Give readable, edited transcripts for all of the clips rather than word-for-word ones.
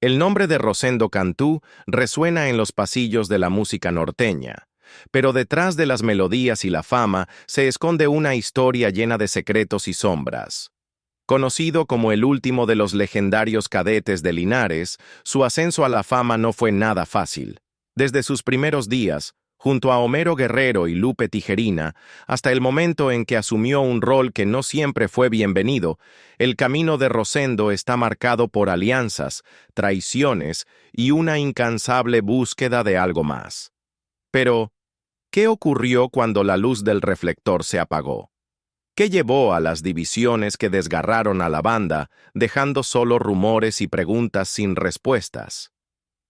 El nombre de Rosendo Cantú resuena en los pasillos de la música norteña, pero detrás de las melodías y la fama se esconde una historia llena de secretos y sombras. Conocido como el último de los legendarios cadetes de Linares, su ascenso a la fama no fue nada fácil. Desde sus primeros días, junto a Homero Guerrero y Lupe Tijerina, hasta el momento en que asumió un rol que no siempre fue bienvenido, el camino de Rosendo está marcado por alianzas, traiciones y una incansable búsqueda de algo más. Pero, ¿qué ocurrió cuando la luz del reflector se apagó? ¿Qué llevó a las divisiones que desgarraron a la banda, dejando solo rumores y preguntas sin respuestas?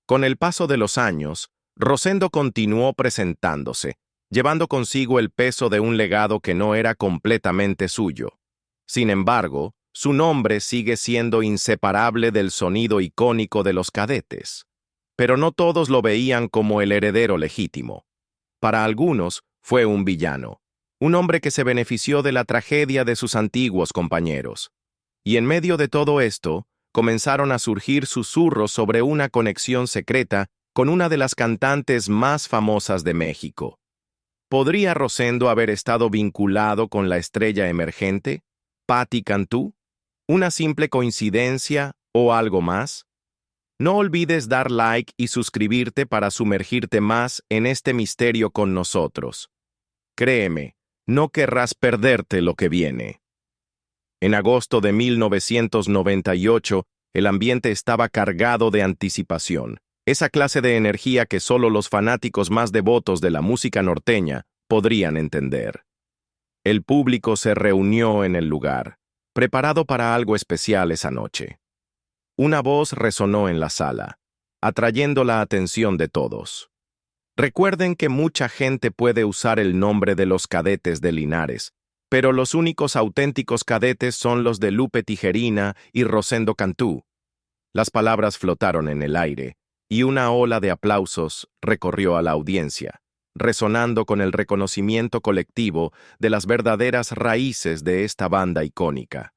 Con el paso de los años, Rosendo continuó presentándose, llevando consigo el peso de un legado que no era completamente suyo. Sin embargo, su nombre sigue siendo inseparable del sonido icónico de los Cadetes. Pero no todos lo veían como el heredero legítimo. Para algunos, fue un villano, un hombre que se benefició de la tragedia de sus antiguos compañeros. Y en medio de todo esto, comenzaron a surgir susurros sobre una conexión secreta con una de las cantantes más famosas de México. ¿Podría Rosendo haber estado vinculado con la estrella emergente, Patti Cantú? ¿Una simple coincidencia o algo más? No olvides dar like y suscribirte para sumergirte más en este misterio con nosotros. Créeme, no querrás perderte lo que viene. En agosto de 1998, el ambiente estaba cargado de anticipación, esa clase de energía que solo los fanáticos más devotos de la música norteña podrían entender. El público se reunió en el lugar, preparado para algo especial esa noche. Una voz resonó en la sala, atrayendo la atención de todos. Recuerden que mucha gente puede usar el nombre de los Cadetes de Linares, pero los únicos auténticos cadetes son los de Lupe Tijerina y Rosendo Cantú. Las palabras flotaron en el aire, y una ola de aplausos recorrió a la audiencia, resonando con el reconocimiento colectivo de las verdaderas raíces de esta banda icónica.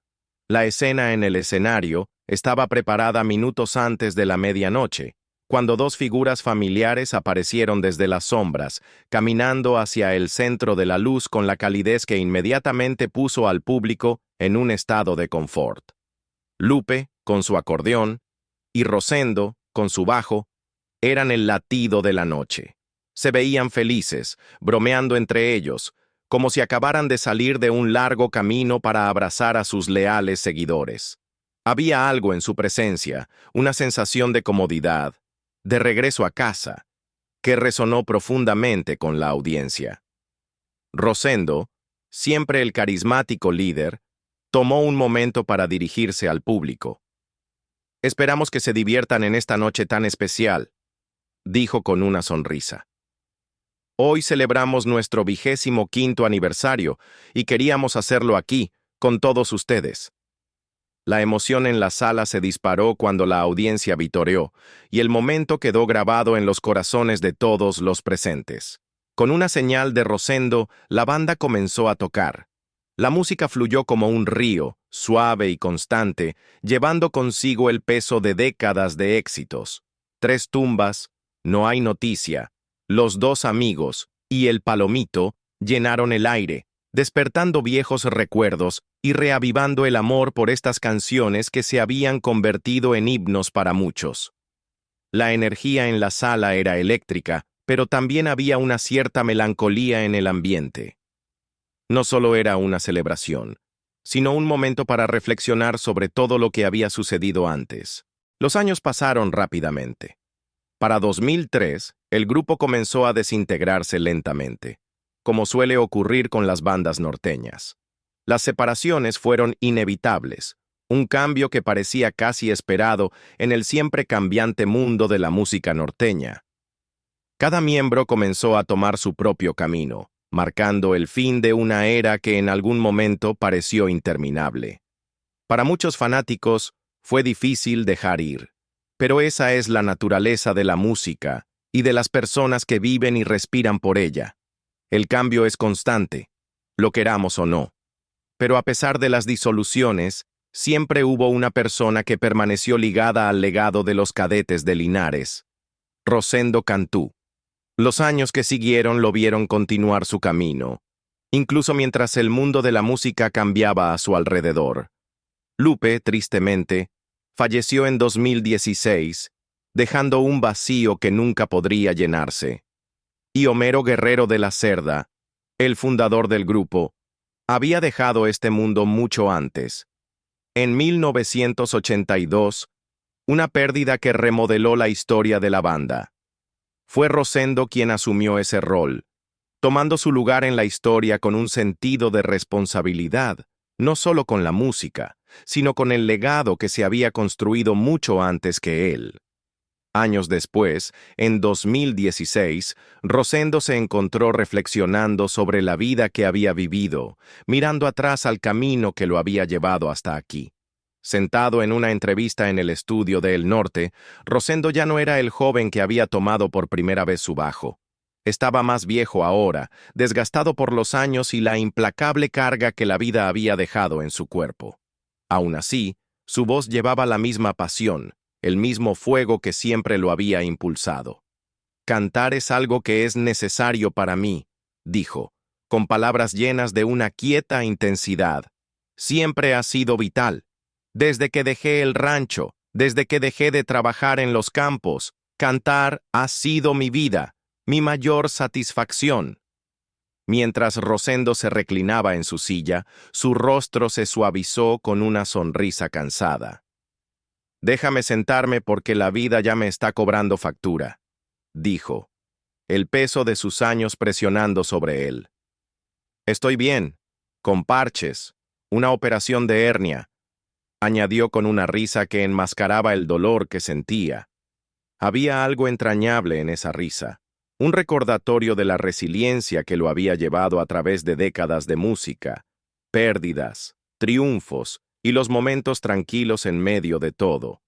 La escena en el escenario estaba preparada minutos antes de la medianoche, cuando dos figuras familiares aparecieron desde las sombras, caminando hacia el centro de la luz con la calidez que inmediatamente puso al público en un estado de confort. Lupe, con su acordeón, y Rosendo, con su bajo, eran el latido de la noche. Se veían felices, bromeando entre ellos, como si acabaran de salir de un largo camino para abrazar a sus leales seguidores. Había algo en su presencia, una sensación de comodidad, de regreso a casa, que resonó profundamente con la audiencia. Rosendo, siempre el carismático líder, tomó un momento para dirigirse al público. «Esperamos que se diviertan en esta noche tan especial», dijo con una sonrisa. «Hoy celebramos nuestro 25º aniversario y queríamos hacerlo aquí, con todos ustedes». La emoción en la sala se disparó cuando la audiencia vitoreó, y el momento quedó grabado en los corazones de todos los presentes. Con una señal de Rosendo, la banda comenzó a tocar. La música fluyó como un río, suave y constante, llevando consigo el peso de décadas de éxitos. Tres tumbas, No hay noticia, Los dos amigos y El palomito llenaron el aire, despertando viejos recuerdos y reavivando el amor por estas canciones que se habían convertido en himnos para muchos. La energía en la sala era eléctrica, pero también había una cierta melancolía en el ambiente. No solo era una celebración, sino un momento para reflexionar sobre todo lo que había sucedido antes. Los años pasaron rápidamente. Para 2003, el grupo comenzó a desintegrarse lentamente, como suele ocurrir con las bandas norteñas. Las separaciones fueron inevitables, un cambio que parecía casi esperado en el siempre cambiante mundo de la música norteña. Cada miembro comenzó a tomar su propio camino, marcando el fin de una era que en algún momento pareció interminable. Para muchos fanáticos, fue difícil dejar ir, pero esa es la naturaleza de la música y de las personas que viven y respiran por ella. El cambio es constante, lo queramos o no. Pero a pesar de las disoluciones, Siempre hubo una persona que permaneció ligada al legado de los cadetes de Linares: Rosendo Cantú. Los años que siguieron lo vieron continuar su camino, incluso mientras el mundo de la música cambiaba a su alrededor. Lupe, tristemente, falleció en 2016, dejando un vacío que nunca podría llenarse. Y Homero Guerrero de la Cerda, el fundador del grupo, había dejado este mundo mucho antes. En 1982, una pérdida que remodeló la historia de la banda. Fue Rosendo quien asumió ese rol, tomando su lugar en la historia con un sentido de responsabilidad, no solo con la música, sino con el legado que se había construido mucho antes que él. Años después, en 2016, Rosendo se encontró reflexionando sobre la vida que había vivido, mirando atrás al camino que lo había llevado hasta aquí. Sentado en una entrevista en el estudio de El Norte, Rosendo ya no era el joven que había tomado por primera vez su bajo. Estaba más viejo ahora, desgastado por los años y la implacable carga que la vida había dejado en su cuerpo. Aún así, su voz llevaba la misma pasión, el mismo fuego que siempre lo había impulsado. «Cantar es algo que es necesario para mí», dijo, con palabras llenas de una quieta intensidad. «Siempre ha sido vital. Desde que dejé el rancho, desde que dejé de trabajar en los campos, cantar ha sido mi vida, mi mayor satisfacción». Mientras Rosendo se reclinaba en su silla, su rostro se suavizó con una sonrisa cansada. «Déjame sentarme porque la vida ya me está cobrando factura», dijo, el peso de sus años presionando sobre él. «Estoy bien, con parches, una operación de hernia», añadió con una risa que enmascaraba el dolor que sentía. Había algo entrañable en esa risa, un recordatorio de la resiliencia que lo había llevado a través de décadas de música, pérdidas, triunfos y los momentos tranquilos en medio de todo.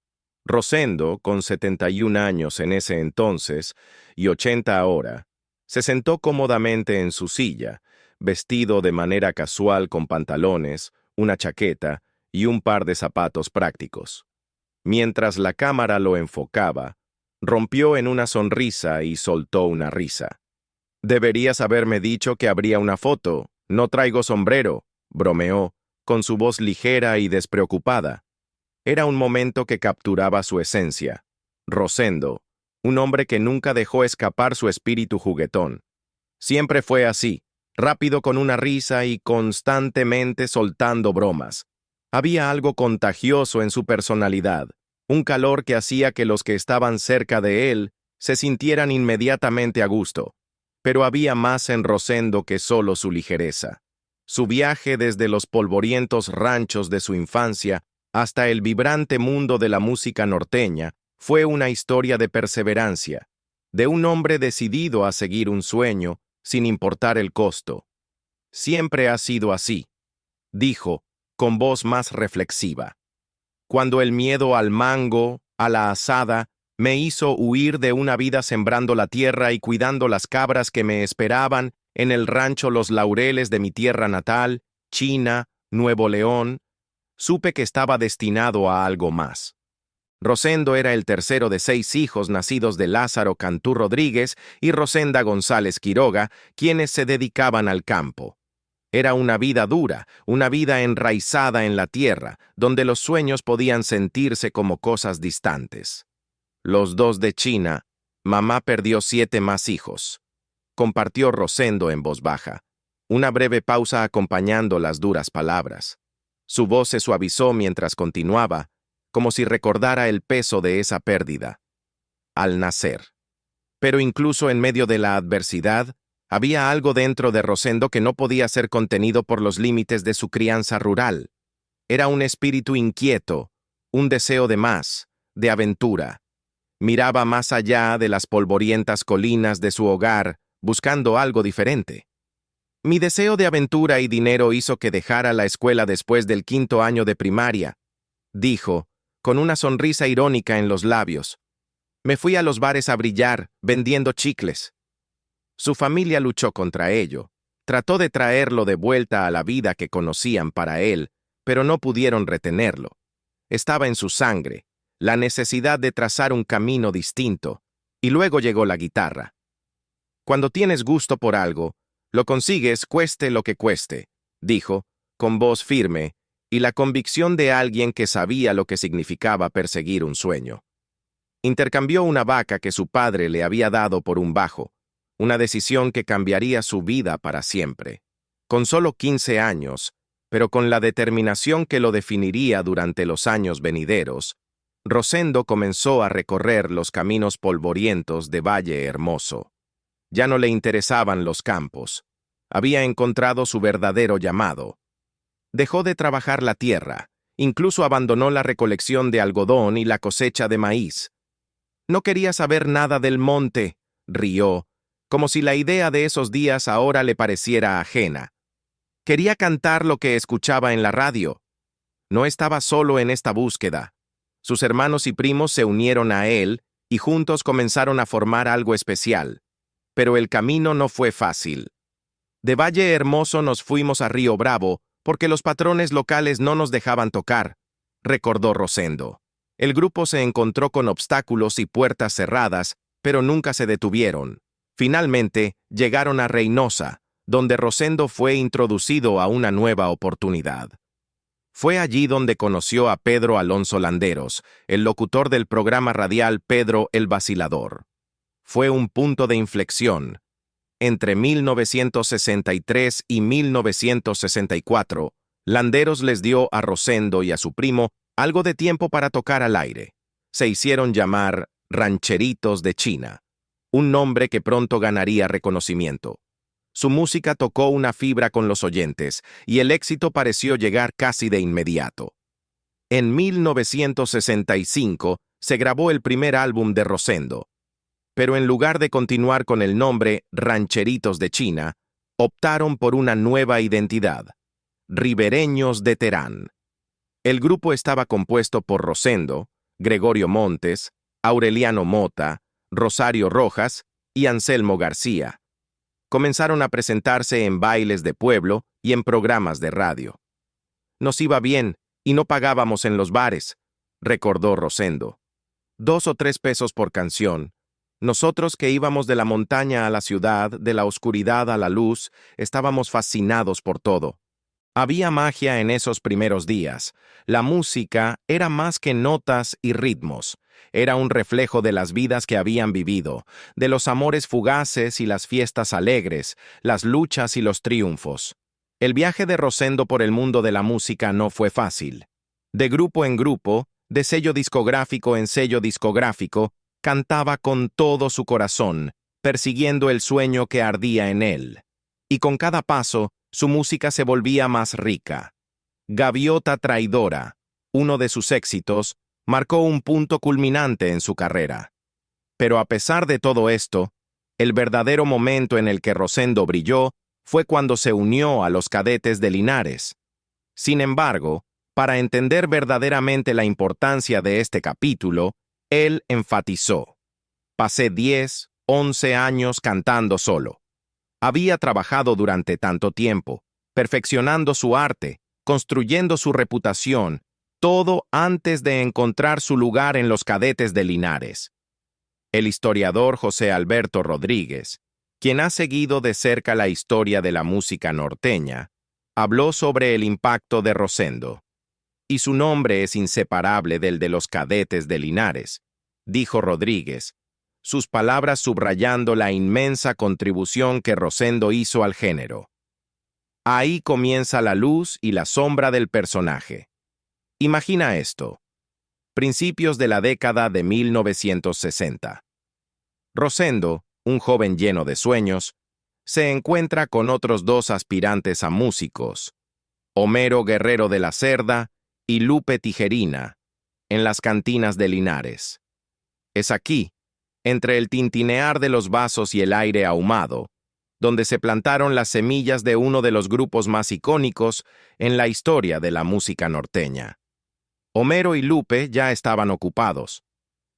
Rosendo, con 71 años en ese entonces y 80 ahora, se sentó cómodamente en su silla, vestido de manera casual con pantalones, una chaqueta y un par de zapatos prácticos. Mientras la cámara lo enfocaba, rompió en una sonrisa y soltó una risa. «Deberías haberme dicho que habría una foto. No traigo sombrero», bromeó, con su voz ligera y despreocupada. Era un momento que capturaba su esencia. Rosendo, un hombre que nunca dejó escapar su espíritu juguetón. Siempre fue así, rápido con una risa y constantemente soltando bromas. Había algo contagioso en su personalidad, un calor que hacía que los que estaban cerca de él se sintieran inmediatamente a gusto. Pero había más en Rosendo que solo su ligereza. Su viaje desde los polvorientos ranchos de su infancia hasta el vibrante mundo de la música norteña fue una historia de perseverancia, de un hombre decidido a seguir un sueño sin importar el costo. «Siempre ha sido así», dijo, con voz más reflexiva. «Cuando el miedo al mango, a la asada, me hizo huir de una vida sembrando la tierra y cuidando las cabras que me esperaban en el rancho Los Laureles de mi tierra natal, China, Nuevo León, supe que estaba destinado a algo más». Rosendo era el tercero de 6 hijos nacidos de Lázaro Cantú Rodríguez y Rosenda González Quiroga, quienes se dedicaban al campo. Era una vida dura, una vida enraizada en la tierra, donde los sueños podían sentirse como cosas distantes. Los 2 de China, mamá perdió 7 más hijos. Compartió Rosendo en voz baja, una breve pausa acompañando las duras palabras. Su voz se suavizó mientras continuaba, como si recordara el peso de esa pérdida. Al nacer. Pero incluso en medio de la adversidad, había algo dentro de Rosendo que no podía ser contenido por los límites de su crianza rural. Era un espíritu inquieto, un deseo de más, de aventura. Miraba más allá de las polvorientas colinas de su hogar, buscando algo diferente. «Mi deseo de aventura y dinero hizo que dejara la escuela después del 5º año de primaria», dijo, con una sonrisa irónica en los labios. «Me fui a los bares a brillar, vendiendo chicles». Su familia luchó contra ello, trató de traerlo de vuelta a la vida que conocían para él, pero no pudieron retenerlo. Estaba en su sangre, la necesidad de trazar un camino distinto, y luego llegó la guitarra. Cuando tienes gusto por algo, lo consigues cueste lo que cueste, dijo, con voz firme, y la convicción de alguien que sabía lo que significaba perseguir un sueño. Intercambió una vaca que su padre le había dado por un bajo, una decisión que cambiaría su vida para siempre. Con solo 15 años, pero con la determinación que lo definiría durante los años venideros, Rosendo comenzó a recorrer los caminos polvorientos de Valle Hermoso. Ya no le interesaban los campos. Había encontrado su verdadero llamado. Dejó de trabajar la tierra, incluso abandonó la recolección de algodón y la cosecha de maíz. No quería saber nada del monte, rió, como si la idea de esos días ahora le pareciera ajena. Quería cantar lo que escuchaba en la radio. No estaba solo en esta búsqueda. Sus hermanos y primos se unieron a él y juntos comenzaron a formar algo especial. Pero el camino no fue fácil. De Valle Hermoso nos fuimos a Río Bravo porque los patrones locales no nos dejaban tocar, recordó Rosendo. El grupo se encontró con obstáculos y puertas cerradas, pero nunca se detuvieron. Finalmente, llegaron a Reynosa, donde Rosendo fue introducido a una nueva oportunidad. Fue allí donde conoció a Pedro Alonso Landeros, el locutor del programa radial Pedro el Vacilador. Fue un punto de inflexión. Entre 1963 y 1964, Landeros les dio a Rosendo y a su primo algo de tiempo para tocar al aire. Se hicieron llamar Rancheritos de China, un nombre que pronto ganaría reconocimiento. Su música tocó una fibra con los oyentes y el éxito pareció llegar casi de inmediato. En 1965 se grabó el primer álbum de Rosendo, pero en lugar de continuar con el nombre Rancheritos de China, optaron por una nueva identidad, Ribereños de Terán. El grupo estaba compuesto por Rosendo, Gregorio Montes, Aureliano Mota, Rosario Rojas y Anselmo García. Comenzaron a presentarse en bailes de pueblo y en programas de radio. Nos iba bien y no pagábamos en los bares, recordó Rosendo. 2 o 3 pesos por canción. Nosotros que íbamos de la montaña a la ciudad, de la oscuridad a la luz, estábamos fascinados por todo. Había magia en esos primeros días. La música era más que notas y ritmos. Era un reflejo de las vidas que habían vivido, de los amores fugaces y las fiestas alegres, las luchas y los triunfos. El viaje de Rosendo por el mundo de la música no fue fácil. De grupo en grupo, de sello discográfico en sello discográfico, cantaba con todo su corazón, persiguiendo el sueño que ardía en él. Y con cada paso, su música se volvía más rica. Gaviota Traidora, uno de sus éxitos, marcó un punto culminante en su carrera. Pero a pesar de todo esto, el verdadero momento en el que Rosendo brilló fue cuando se unió a los Cadetes de Linares. Sin embargo, para entender verdaderamente la importancia de este capítulo, él enfatizó: pasé 10, 11 años cantando solo. Había trabajado durante tanto tiempo, perfeccionando su arte, construyendo su reputación, todo antes de encontrar su lugar en los Cadetes de Linares. El historiador José Alberto Rodríguez, quien ha seguido de cerca la historia de la música norteña, habló sobre el impacto de Rosendo. Y su nombre es inseparable del de los Cadetes de Linares, dijo Rodríguez, sus palabras subrayando la inmensa contribución que Rosendo hizo al género. Ahí comienza la luz y la sombra del personaje. Imagina esto. Principios de la década de 1960. Rosendo, un joven lleno de sueños, se encuentra con otros 2 aspirantes a músicos, Homero Guerrero de la Cerda y Lupe Tijerina, en las cantinas de Linares. Es aquí, entre el tintinear de los vasos y el aire ahumado, donde se plantaron las semillas de uno de los grupos más icónicos en la historia de la música norteña. Homero y Lupe ya estaban ocupados.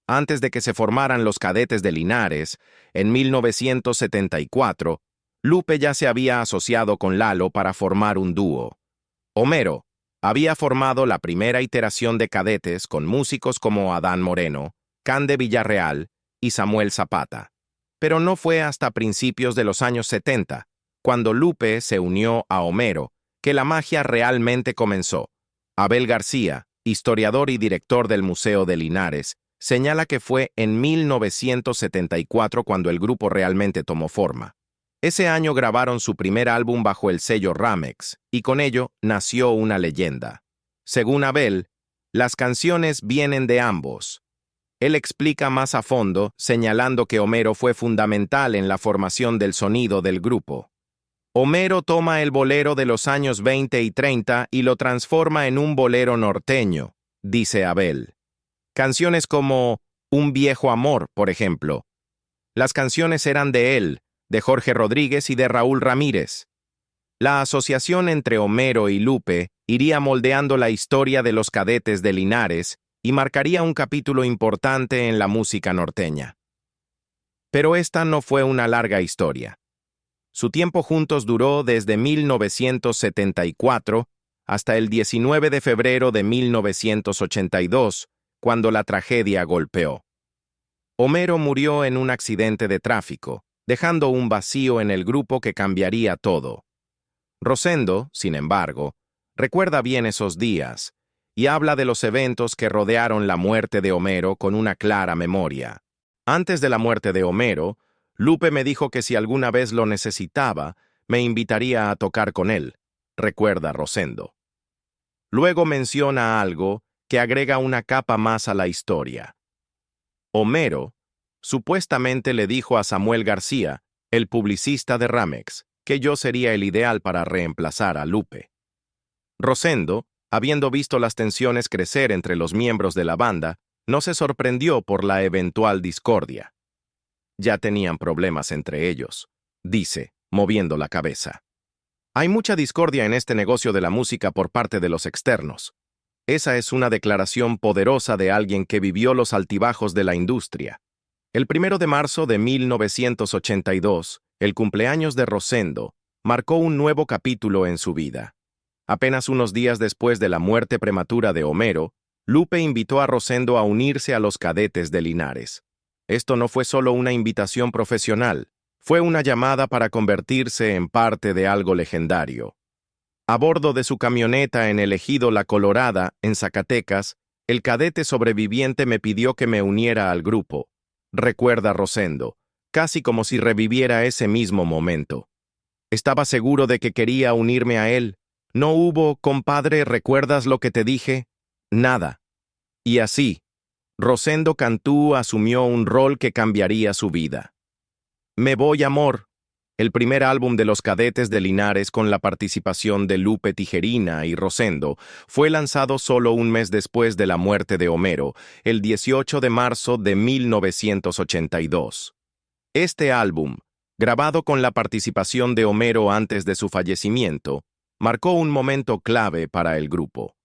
Antes de que se formaran los Cadetes de Linares, en 1974, Lupe ya se había asociado con Lalo para formar un dúo. Homero, Había formado la primera iteración de cadetes con músicos como Adán Moreno, Cande Villarreal y Samuel Zapata. Pero no fue hasta principios de los años 70, cuando Lupe se unió a Homero, que la magia realmente comenzó. Abel García, historiador y director del Museo de Linares, señala que fue en 1974 cuando el grupo realmente tomó forma. Ese año grabaron su primer álbum bajo el sello Ramex, y con ello nació una leyenda. Según Abel, las canciones vienen de ambos. Él explica más a fondo, señalando que Homero fue fundamental en la formación del sonido del grupo. Homero toma el bolero de los años 20 y 30 y lo transforma en un bolero norteño, dice Abel. Canciones como Un viejo amor, por ejemplo. Las canciones eran de él, de Jorge Rodríguez y de Raúl Ramírez. La asociación entre Homero y Lupe iría moldeando la historia de los Cadetes de Linares y marcaría un capítulo importante en la música norteña. Pero esta no fue una larga historia. Su tiempo juntos duró desde 1974 hasta el 19 de febrero de 1982, cuando la tragedia golpeó. Homero murió en un accidente de tráfico, dejando un vacío en el grupo que cambiaría todo. Rosendo, sin embargo, recuerda bien esos días y habla de los eventos que rodearon la muerte de Homero con una clara memoria. Antes de la muerte de Homero, Lupe me dijo que si alguna vez lo necesitaba, me invitaría a tocar con él, recuerda Rosendo. Luego menciona algo que agrega una capa más a la historia. Homero supuestamente le dijo a Samuel García, el publicista de Ramex, que yo sería el ideal para reemplazar a Lupe. Rosendo, habiendo visto las tensiones crecer entre los miembros de la banda, no se sorprendió por la eventual discordia. Ya tenían problemas entre ellos, dice, moviendo la cabeza. Hay mucha discordia en este negocio de la música por parte de los externos. Esa es una declaración poderosa de alguien que vivió los altibajos de la industria. El 1 de marzo de 1982, el cumpleaños de Rosendo, marcó un nuevo capítulo en su vida. Apenas unos días después de la muerte prematura de Homero, Lupe invitó a Rosendo a unirse a los Cadetes de Linares. Esto no fue solo una invitación profesional, fue una llamada para convertirse en parte de algo legendario. A bordo de su camioneta en el ejido La Colorada, en Zacatecas, el cadete sobreviviente me pidió que me uniera al grupo, recuerda Rosendo, casi como si reviviera ese mismo momento. Estaba seguro de que quería unirme a él. No hubo, compadre, ¿recuerdas lo que te dije? Nada. Y así, Rosendo Cantú asumió un rol que cambiaría su vida. Me voy, amor, el primer álbum de los Cadetes de Linares con la participación de Lupe Tijerina y Rosendo, fue lanzado solo un mes después de la muerte de Homero, el 18 de marzo de 1982. Este álbum, grabado con la participación de Homero antes de su fallecimiento, marcó un momento clave para el grupo.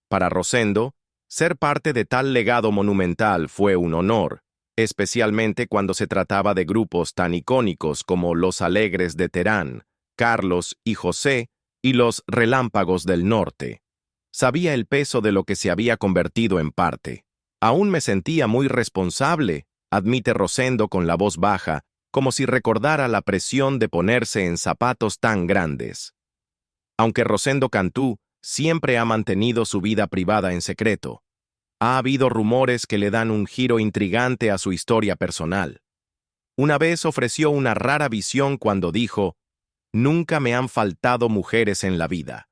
Para Rosendo, ser parte de tal legado monumental fue un honor, especialmente cuando se trataba de grupos tan icónicos como Los Alegres de Terán, Carlos y José y Los Relámpagos del Norte. Sabía el peso de lo que se había convertido en parte. Aún me sentía muy responsable, admite Rosendo con la voz baja, como si recordara la presión de ponerse en zapatos tan grandes. Aunque Rosendo Cantú siempre ha mantenido su vida privada en secreto, ha habido rumores que le dan un giro intrigante a su historia personal. Una vez ofreció una rara visión cuando dijo, «Nunca me han faltado mujeres en la vida».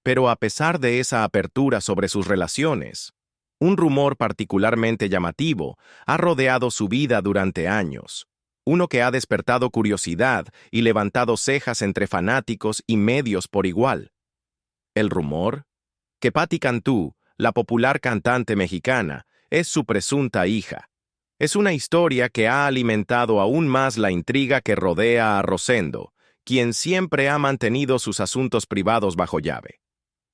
Pero a pesar de esa apertura sobre sus relaciones, un rumor particularmente llamativo ha rodeado su vida durante años, uno que ha despertado curiosidad y levantado cejas entre fanáticos y medios por igual. El rumor, que Patti Cantú, la popular cantante mexicana, es su presunta hija. Es una historia que ha alimentado aún más la intriga que rodea a Rosendo, quien siempre ha mantenido sus asuntos privados bajo llave.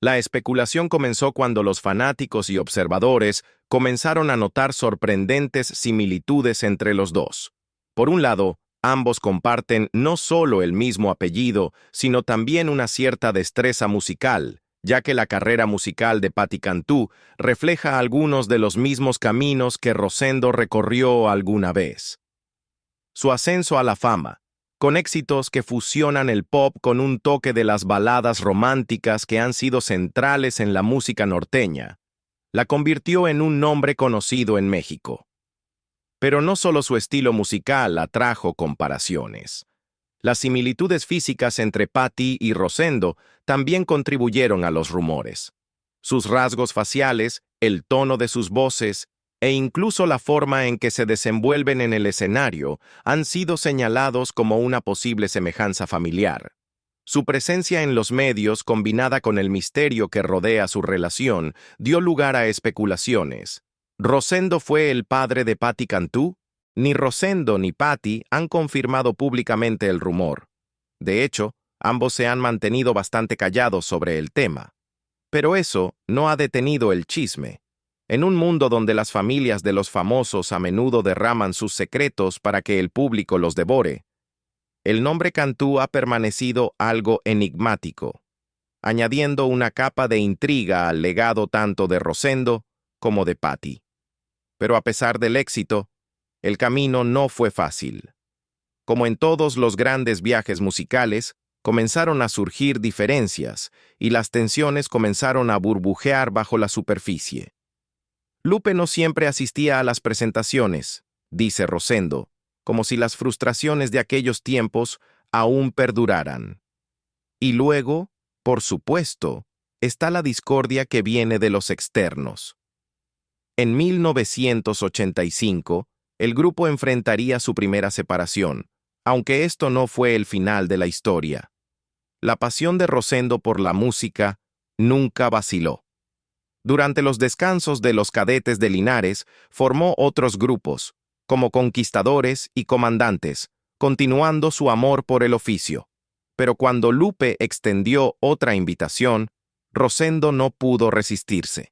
La especulación comenzó cuando los fanáticos y observadores comenzaron a notar sorprendentes similitudes entre los dos. Por un lado, ambos comparten no solo el mismo apellido, sino también una cierta destreza musical, ya que la carrera musical de Patti Cantú refleja algunos de los mismos caminos que Rosendo recorrió alguna vez. Su ascenso a la fama, con éxitos que fusionan el pop con un toque de las baladas románticas que han sido centrales en la música norteña, la convirtió en un nombre conocido en México. Pero no solo su estilo musical atrajo comparaciones. Las similitudes físicas entre Patti y Rosendo también contribuyeron a los rumores. Sus rasgos faciales, el tono de sus voces e incluso la forma en que se desenvuelven en el escenario han sido señalados como una posible semejanza familiar. Su presencia en los medios, combinada con el misterio que rodea su relación, dio lugar a especulaciones. ¿Rosendo fue el padre de Patti Cantú? Ni Rosendo ni Patti han confirmado públicamente el rumor. De hecho, ambos se han mantenido bastante callados sobre el tema. Pero eso no ha detenido el chisme. En un mundo donde las familias de los famosos a menudo derraman sus secretos para que el público los devore, el nombre Cantú ha permanecido algo enigmático, añadiendo una capa de intriga al legado tanto de Rosendo como de Patti. Pero a pesar del éxito, el camino no fue fácil. Como en todos los grandes viajes musicales, comenzaron a surgir diferencias y las tensiones comenzaron a burbujear bajo la superficie. Lupe no siempre asistía a las presentaciones, dice Rosendo, como si las frustraciones de aquellos tiempos aún perduraran. Y luego, por supuesto, está la discordia que viene de los externos. En 1985, el grupo enfrentaría su primera separación, aunque esto no fue el final de la historia. La pasión de Rosendo por la música nunca vaciló. Durante los descansos de los Cadetes de Linares, formó otros grupos, como Conquistadores y Comandantes, continuando su amor por el oficio. Pero cuando Lupe extendió otra invitación, Rosendo no pudo resistirse.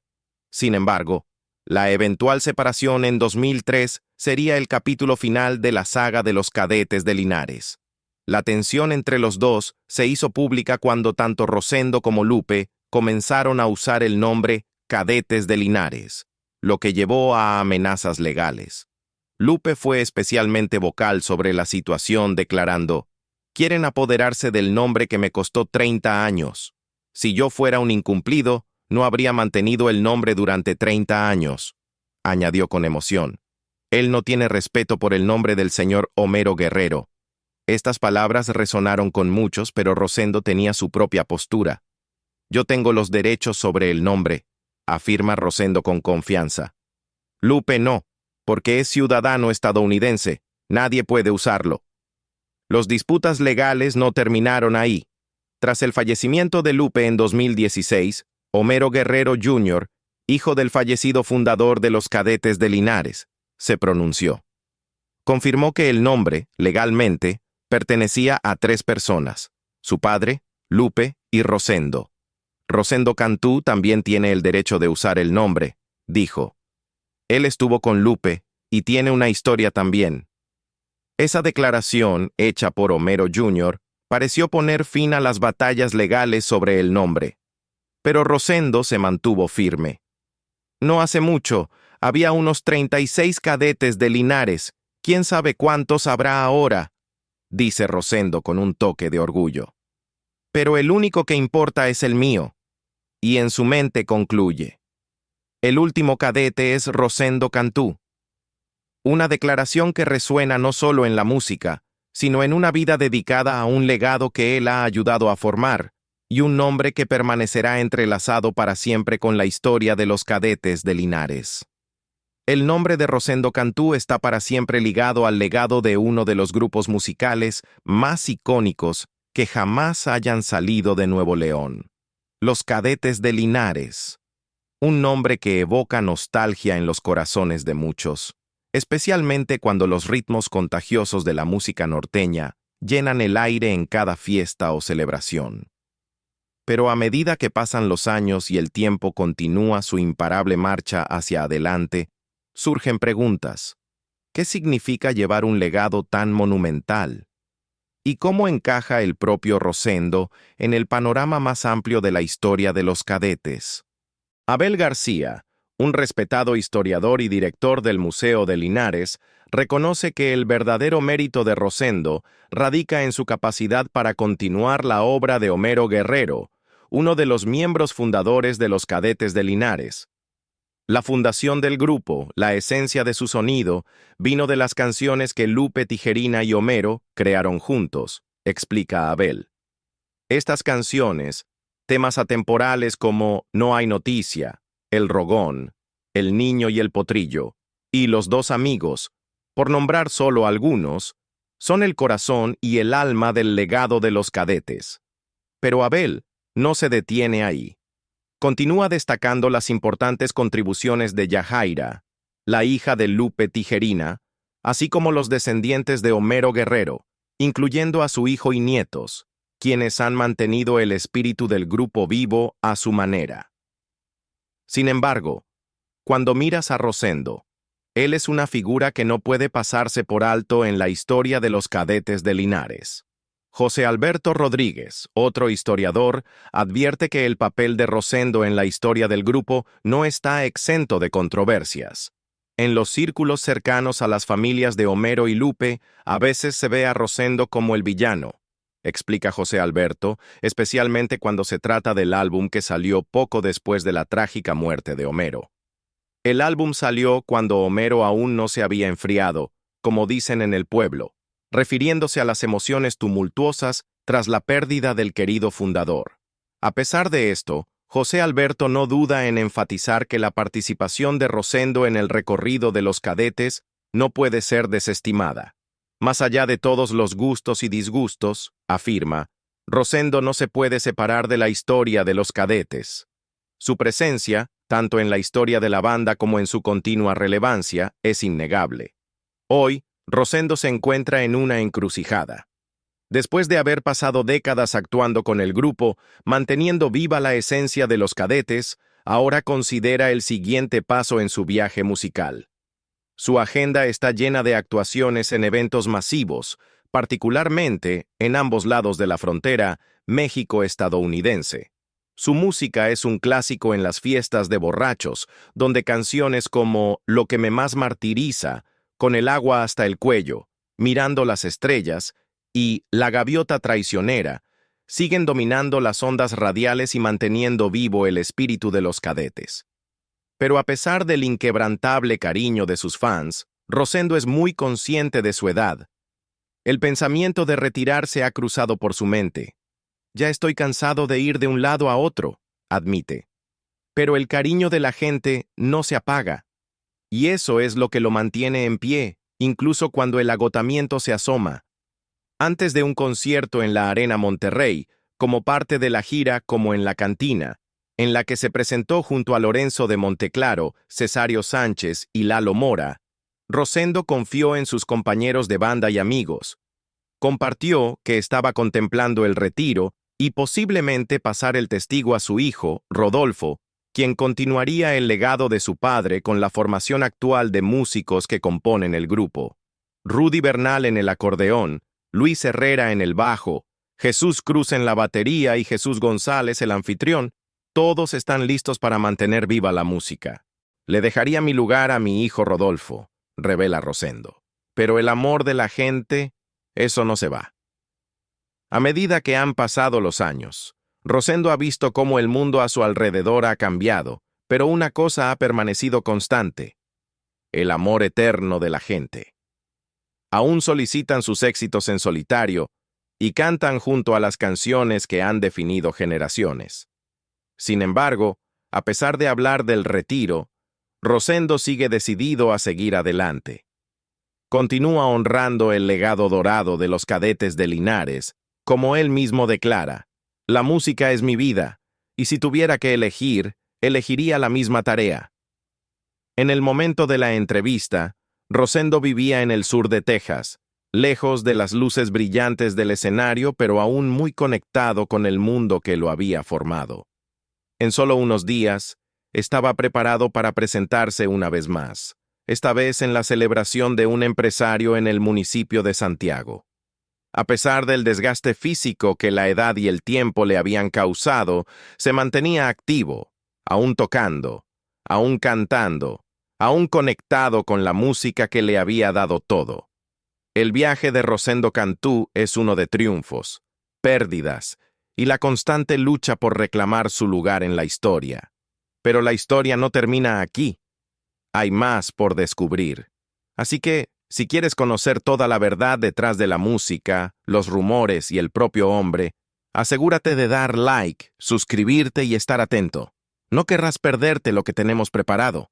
Sin embargo, la eventual separación en 2003 sería el capítulo final de la saga de los Cadetes de Linares. La tensión entre los dos se hizo pública cuando tanto Rosendo como Lupe comenzaron a usar el nombre Cadetes de Linares, lo que llevó a amenazas legales. Lupe fue especialmente vocal sobre la situación, declarando: «Quieren apoderarse del nombre que me costó 30 años. Si yo fuera un incumplido, no habría mantenido el nombre durante 30 años», añadió con emoción. «Él no tiene respeto por el nombre del señor Homero Guerrero». Estas palabras resonaron con muchos, pero Rosendo tenía su propia postura. «Yo tengo los derechos sobre el nombre», afirma Rosendo con confianza. «Lupe no, porque es ciudadano estadounidense. Nadie puede usarlo». Los disputas legales no terminaron ahí. Tras el fallecimiento de Lupe en 2016, Homero Guerrero Jr., hijo del fallecido fundador de los Cadetes de Linares, se pronunció. Confirmó que el nombre, legalmente, pertenecía a 3 personas: su padre, Lupe y Rosendo. Rosendo Cantú también tiene el derecho de usar el nombre, dijo. Él estuvo con Lupe y tiene una historia también. Esa declaración, hecha por Homero Jr., pareció poner fin a las batallas legales sobre el nombre. Pero Rosendo se mantuvo firme. No hace mucho, había unos 36 cadetes de Linares. ¿Quién sabe cuántos habrá ahora?, dice Rosendo con un toque de orgullo. Pero el único que importa es el mío. Y en su mente concluye: el último cadete es Rosendo Cantú. Una declaración que resuena no solo en la música, sino en una vida dedicada a un legado que él ha ayudado a formar, y un nombre que permanecerá entrelazado para siempre con la historia de los Cadetes de Linares. El nombre de Rosendo Cantú está para siempre ligado al legado de uno de los grupos musicales más icónicos que jamás hayan salido de Nuevo León. Los Cadetes de Linares. Un nombre que evoca nostalgia en los corazones de muchos, especialmente cuando los ritmos contagiosos de la música norteña llenan el aire en cada fiesta o celebración. Pero a medida que pasan los años y el tiempo continúa su imparable marcha hacia adelante, surgen preguntas. ¿Qué significa llevar un legado tan monumental? ¿Y cómo encaja el propio Rosendo en el panorama más amplio de la historia de los cadetes? Abel García, un respetado historiador y director del Museo de Linares, reconoce que el verdadero mérito de Rosendo radica en su capacidad para continuar la obra de Homero Guerrero, uno de los miembros fundadores de los Cadetes de Linares. La fundación del grupo, la esencia de su sonido, vino de las canciones que Lupe Tijerina y Homero crearon juntos, explica Abel. Estas canciones, temas atemporales como No hay noticia, El Rogón, El niño y el potrillo, y Los dos amigos, por nombrar solo algunos, son el corazón y el alma del legado de los cadetes. Pero Abel no se detiene ahí. Continúa destacando las importantes contribuciones de Yajaira, la hija de Lupe Tijerina, así como los descendientes de Homero Guerrero, incluyendo a su hijo y nietos, quienes han mantenido el espíritu del grupo vivo a su manera. Sin embargo, cuando miras a Rosendo, él es una figura que no puede pasarse por alto en la historia de los Cadetes de Linares. José Alberto Rodríguez, otro historiador, advierte que el papel de Rosendo en la historia del grupo no está exento de controversias. En los círculos cercanos a las familias de Homero y Lupe, a veces se ve a Rosendo como el villano, explica José Alberto, especialmente cuando se trata del álbum que salió poco después de la trágica muerte de Homero. El álbum salió cuando Homero aún no se había enfriado, como dicen en el pueblo, refiriéndose a las emociones tumultuosas tras la pérdida del querido fundador. A pesar de esto, José Alberto no duda en enfatizar que la participación de Rosendo en el recorrido de los cadetes no puede ser desestimada. Más allá de todos los gustos y disgustos, afirma, Rosendo no se puede separar de la historia de los cadetes. Su presencia, tanto en la historia de la banda como en su continua relevancia, es innegable. Hoy, Rosendo se encuentra en una encrucijada. Después de haber pasado décadas actuando con el grupo, manteniendo viva la esencia de los cadetes, ahora considera el siguiente paso en su viaje musical. Su agenda está llena de actuaciones en eventos masivos, particularmente en ambos lados de la frontera México-estadounidense. Su música es un clásico en las fiestas de borrachos, donde canciones como Lo que me más martiriza, Con el agua hasta el cuello, Mirando las estrellas y La gaviota traicionera siguen dominando las ondas radiales y manteniendo vivo el espíritu de los cadetes. Pero a pesar del inquebrantable cariño de sus fans, Rosendo es muy consciente de su edad. El pensamiento de retirarse ha cruzado por su mente. Ya estoy cansado de ir de un lado a otro, admite. Pero el cariño de la gente no se apaga. Y eso es lo que lo mantiene en pie, incluso cuando el agotamiento se asoma. Antes de un concierto en la Arena Monterrey, como parte de la gira Como en la Cantina, en la que se presentó junto a Lorenzo de Monteclaro, Cesario Sánchez y Lalo Mora, Rosendo confió en sus compañeros de banda y amigos. Compartió que estaba contemplando el retiro y posiblemente pasar el testigo a su hijo, Rodolfo, quien continuaría el legado de su padre con la formación actual de músicos que componen el grupo. Rudy Bernal en el acordeón, Luis Herrera en el bajo, Jesús Cruz en la batería y Jesús González, el anfitrión, todos están listos para mantener viva la música. Le dejaría mi lugar a mi hijo Rodolfo, revela Rosendo. Pero el amor de la gente, eso no se va. A medida que han pasado los años, Rosendo ha visto cómo el mundo a su alrededor ha cambiado, pero una cosa ha permanecido constante: el amor eterno de la gente. Aún solicitan sus éxitos en solitario y cantan junto a las canciones que han definido generaciones. Sin embargo, a pesar de hablar del retiro, Rosendo sigue decidido a seguir adelante. Continúa honrando el legado dorado de los cadetes de Linares, como él mismo declara: la música es mi vida, y si tuviera que elegir, elegiría la misma tarea. En el momento de la entrevista, Rosendo vivía en el sur de Texas, lejos de las luces brillantes del escenario, pero aún muy conectado con el mundo que lo había formado. En solo unos días, estaba preparado para presentarse una vez más, esta vez en la celebración de un empresario en el municipio de Santiago. A pesar del desgaste físico que la edad y el tiempo le habían causado, se mantenía activo, aún tocando, aún cantando, aún conectado con la música que le había dado todo. El viaje de Rosendo Cantú es uno de triunfos, pérdidas y la constante lucha por reclamar su lugar en la historia. Pero la historia no termina aquí. Hay más por descubrir. Así que, si quieres conocer toda la verdad detrás de la música, los rumores y el propio hombre, asegúrate de dar like, suscribirte y estar atento. No querrás perderte lo que tenemos preparado.